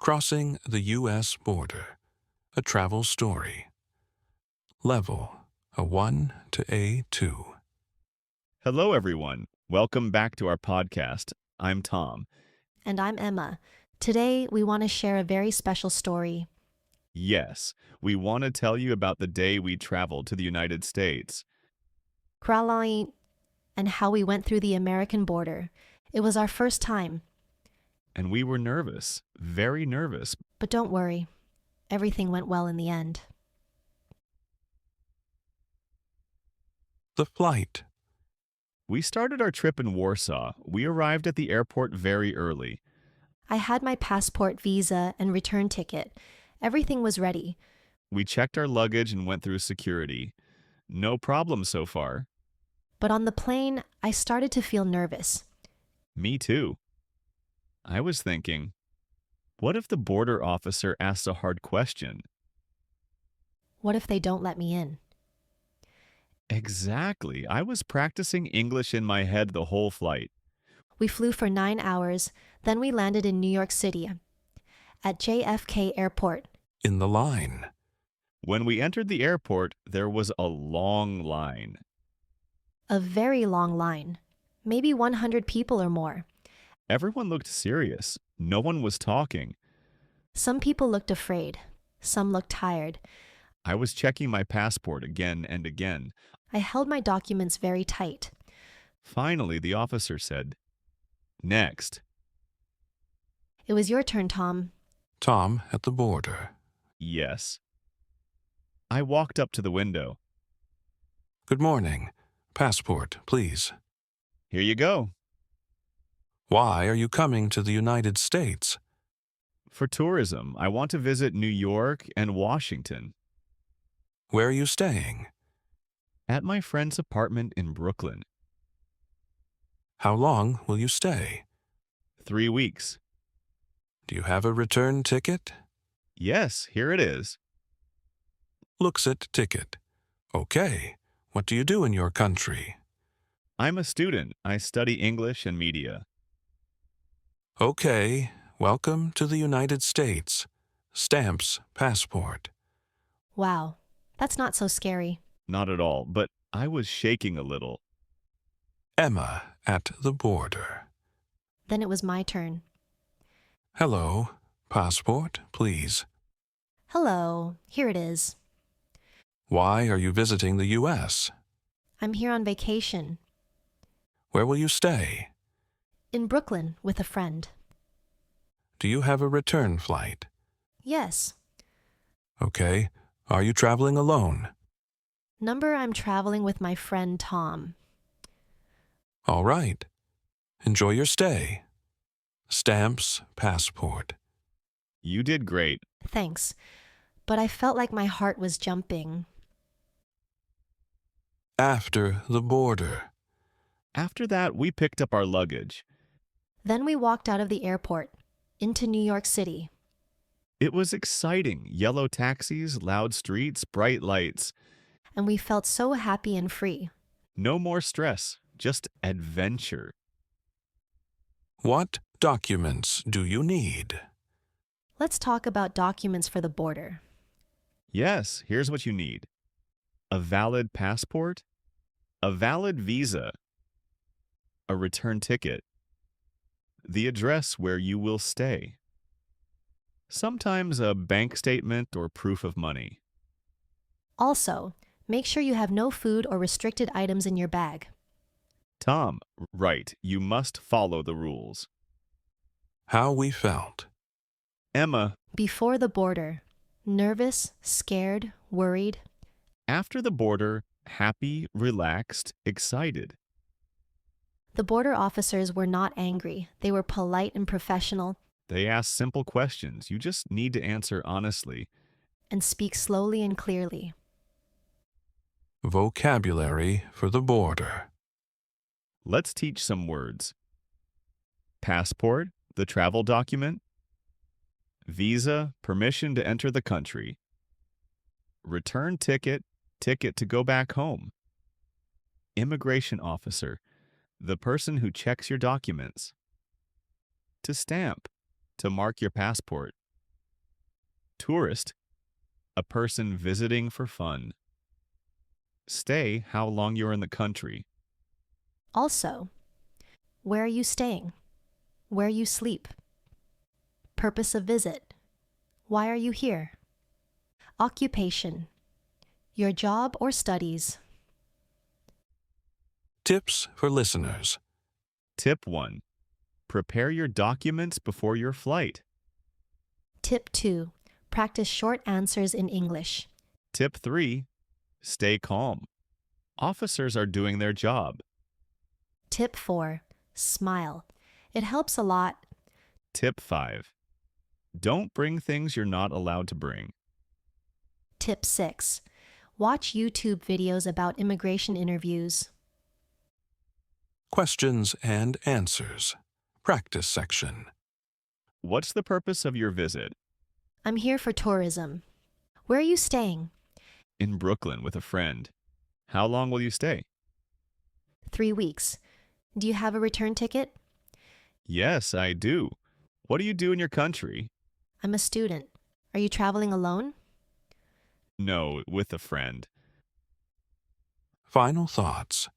Crossing the U.S. border, a travel story. Level, a 1 to A2. Hello, everyone. Welcome back to our podcast. I'm Tom. And I'm Emma. Today, we want to share a very special story. Yes, we want to tell you about the day we traveled to the United States. Kralai and how we went through the American border. It was our first time. And we were nervous, very nervous. But don't worry. Everything went well in the end. The flight. We started our trip in Warsaw. We arrived at the airport very early. I had my passport, visa, and return ticket. Everything was ready. We checked our luggage and went through security. No problem so far. But on the plane, I started to feel nervous. Me too. I was thinking, what if the border officer asks a hard question? What if they don't let me in? Exactly. I was practicing English in my head the whole flight. We flew for 9 hours, then we landed in New York City at JFK Airport. In the line. When we entered the airport, there was a long line. A very long line. Maybe 100 people or more. Everyone looked serious. No one was talking. Some people looked afraid. Some looked tired. I was checking my passport again and again. I held my documents very tight. Finally, the officer said, "Next." It was your turn, Tom. Tom at the border. Yes. I walked up to the window. Good morning. Passport, please. Here you go. Why are you coming to the United States? For tourism, I want to visit New York and Washington. Where are you staying? At my friend's apartment in Brooklyn. How long will you stay? 3 weeks. Do you have a return ticket? Yes, here it is. Looks at ticket. Okay. What do you do in your country? I'm a student. I study English and media. Okay. Welcome to the United States. Stamps, passport. Wow, that's not so scary. Not at all, but I was shaking a little. Emma at the border. Then it was my turn. Hello. Passport, please. Hello, here it is. Why are you visiting the U.S.? I'm here on vacation. Where will you stay? In Brooklyn with a friend. Do you have a return flight? Yes. Okay. Are you traveling alone? Number I'm traveling with my friend Tom. All right. Enjoy your stay. Stamps, passport. You did great. Thanks. But I felt like my heart was jumping. After the border. After that, we picked up our luggage. Then we walked out of the airport into New York City. It was exciting. Yellow taxis, loud streets, bright lights. And we felt so happy and free. No more stress, just adventure. What documents do you need? Let's talk about documents for the border. Yes, here's what you need. A valid passport, a valid visa, a return ticket, the address where you will stay, sometimes a bank statement or proof of money. Also, make sure you have no food or restricted items in your bag. Tom, right, you must follow the rules. How we felt. Emma, Before the border, nervous, scared, worried. after the border, happy, relaxed, excited. The border officers were not angry. They were polite and professional They ask simple questions. You just need to answer honestly. and speak slowly and clearly. Vocabulary for the border. Let's teach some words. Passport, the travel document. Visa, permission to enter the country. Return ticket, ticket to go back home. Immigration officer, the person who checks your documents. To stamp, to mark your passport. Tourist, a person visiting for fun. Stay, how long you're in the country. Also, where are you staying? Where you sleep? Purpose of visit. Why are you here? Occupation. Your job or studies. Tips for listeners. Tip 1. Prepare your documents before your flight. Tip 2. Practice short answers in English. Tip 3. Stay calm. Officers are doing their job. Tip 4. Smile. It helps a lot. Tip 5. Don't bring things you're not allowed to bring. Tip 6. Watch YouTube videos about immigration interviews. Questions and answers. Practice section. What's the purpose of your visit? I'm here for tourism. Where are you staying? In Brooklyn with a friend. How long will you stay? 3 weeks. Do you have a return ticket? Yes, I do. What do you do in your country? I'm a student. Are you traveling alone? No, with a friend. Final thoughts.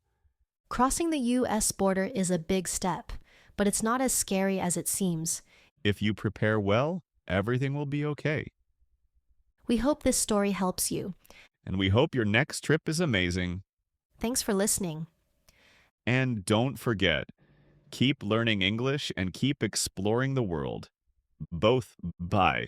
Crossing the U.S. border is a big step, but it's not as scary as it seems. If you prepare well, everything will be okay. We hope this story helps you. And we hope your next trip is amazing. Thanks for listening. And don't forget, keep learning English and keep exploring the world. Both. Bye.